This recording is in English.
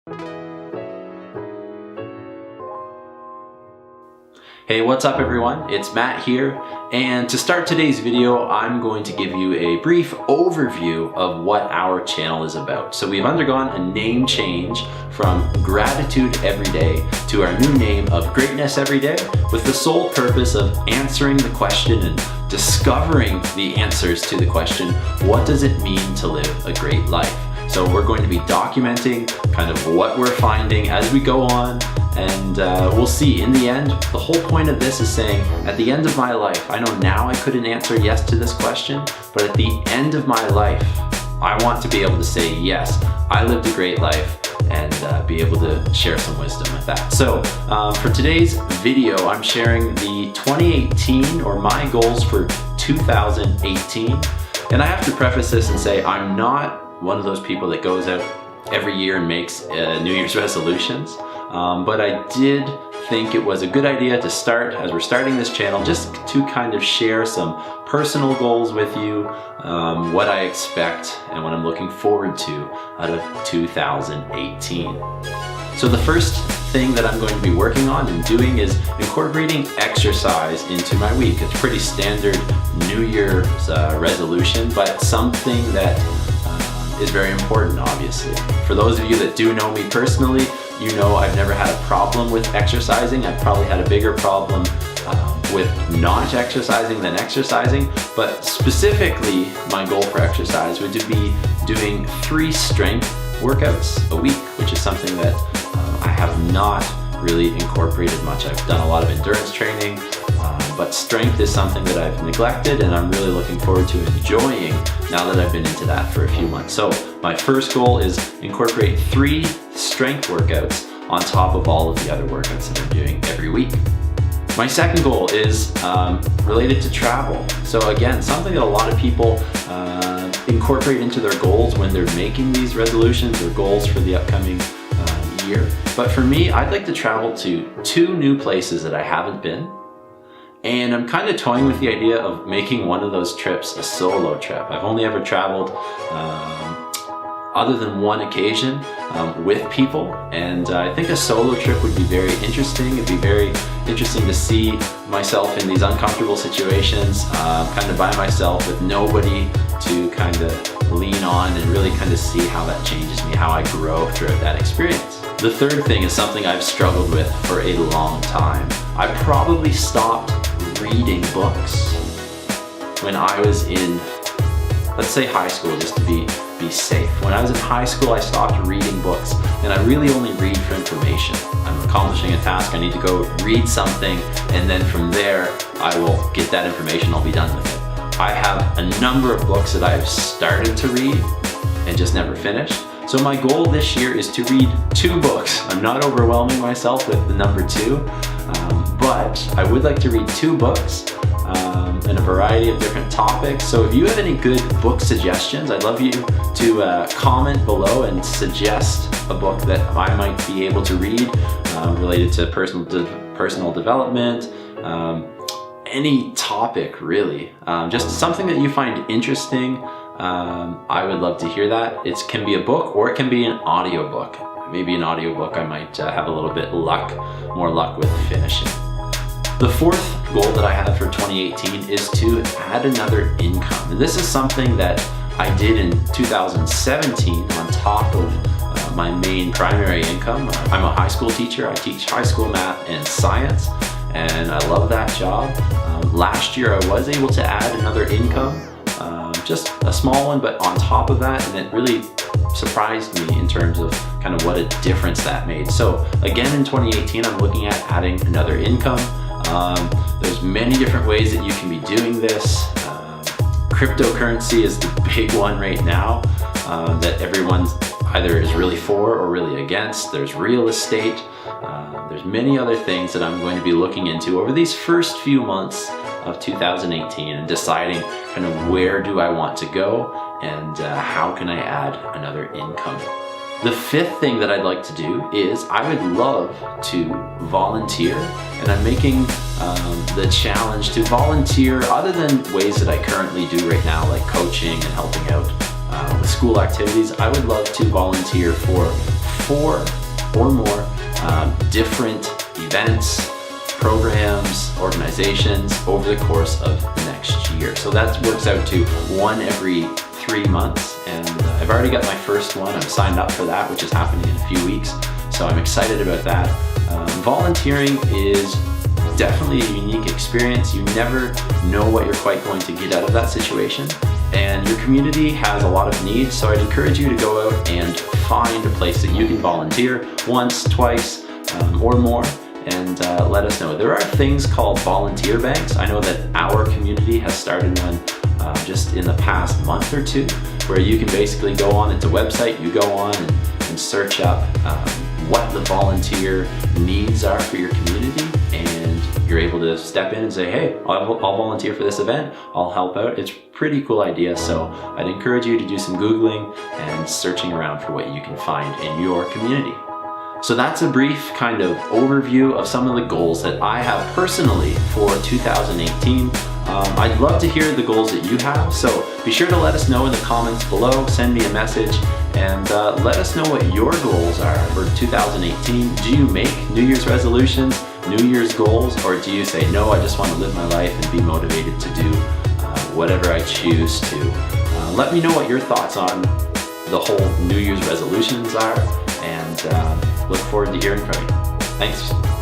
Hey, what's up everyone? It's Matt here, and to start today's video, I'm going to give you a brief overview of what our channel is about. So we've undergone a name change from Gratitude Everyday to our new name of Greatness Everyday, with the sole purpose of answering the question and discovering the answers to the question, what does it mean to live a great life? So we're going to be documenting kind of what we're finding as we go on, and we'll see. In the end, the whole point of this is saying, at the end of my life, I know now I couldn't answer yes to this question, but at the end of my life, I want to be able to say, yes, I lived a great life, and be able to share some wisdom with that. So for today's video, I'm sharing the 2018, or my goals for 2018. And I have to preface this and say, I'm not one of those people that goes out every year and makes New Year's resolutions. But I did think it was a good idea to start, as we're starting this channel, just to kind of share some personal goals with you, what I expect and what I'm looking forward to out of 2018. So the first thing that I'm going to be working on and doing is incorporating exercise into my week. It's pretty standard New Year's resolution, but something that is very important, obviously. For those of you that do know me personally, you know I've never had a problem with exercising. I've probably had a bigger problem with not exercising than exercising, but specifically my goal for exercise would be doing 3 strength workouts a week, which is something that I have not really incorporated much. I've done a lot of endurance training, but strength is something that I've neglected, and I'm really looking forward to enjoying now that I've been into that for a few months. So my first goal is incorporate 3 strength workouts on top of all of the other workouts that I'm doing every week. My second goal is related to travel. So again, something that a lot of people incorporate into their goals when they're making these resolutions or goals for the upcoming year. But for me, I'd like to travel to 2 new places that I haven't been. And I'm kind of toying with the idea of making one of those trips a solo trip. I've only ever traveled, other than one occasion, with people. And I think a solo trip would be very interesting. It'd be very interesting to see myself in these uncomfortable situations, kind of by myself with nobody to kind of lean on, and really kind of see how that changes me, how I grow throughout that experience. The third thing is something I've struggled with for a long time. I probably stopped reading books when I was in, let's say, high school, just to be safe. When I was in high school, I stopped reading books, and I really only read for information. I'm accomplishing a task, I need to go read something, and then from there, I will get that information, I'll be done with it. I have a number of books that I've started to read and just never finished. So my goal this year is to read 2 books. I'm not overwhelming myself with the number 2, but I would like to read 2 books in a variety of different topics. So if you have any good book suggestions, I'd love you to comment below and suggest a book that I might be able to read related to personal development, any topic really. Just something that you find interesting. I would love to hear that. It can be a book, or it can be an audiobook. Maybe an audiobook I might have a little bit more luck with finishing. The fourth goal that I have for 2018 is to add another income. And this is something that I did in 2017 on top of my main primary income. I'm a high school teacher. I teach high school math and science, and I love that job. Last year I was able to add another income, just a small one, but on top of that, and it really surprised me in terms of kind of what a difference that made. So again, in 2018, I'm looking at adding another income. There's many different ways that you can be doing this. Cryptocurrency is the big one right now that everyone either is really for or really against. There's real estate. There's many other things that I'm going to be looking into over these first few months of 2018 and deciding kind of where do I want to go and how can I add another income. The fifth thing that I'd like to do is I would love to volunteer, and I'm making the challenge to volunteer other than ways that I currently do right now, like coaching and helping out with school activities. I would love to volunteer for 4 or more different events, programs, organizations over the course of the next year. So that works out to 1 every 3 months, and I've already got my first one. I'm signed up for that, which is happening in a few weeks, so I'm excited about that. Volunteering is definitely a unique experience. You never know what you're quite going to get out of that situation, and your community has a lot of needs, so I'd encourage you to go out and find a place that you can volunteer once, twice, or more, and let us know. There are things called volunteer banks. I know that our community has started one just in the past month or two, where you can basically go on, it's a website, you go on and search up what the volunteer needs are for your community, and you're able to step in and say, hey, I'll volunteer for this event, I'll help out. It's a pretty cool idea, so I'd encourage you to do some Googling and searching around for what you can find in your community. So that's a brief kind of overview of some of the goals that I have personally for 2018. I'd love to hear the goals that you have, so be sure to let us know in the comments below, send me a message, and let us know what your goals are for 2018. Do you make New Year's resolutions, New Year's goals, or do you say, no, I just want to live my life and be motivated to do whatever I choose to? Let me know what your thoughts on the whole New Year's resolutions are, and look forward to hearing from you. Thanks.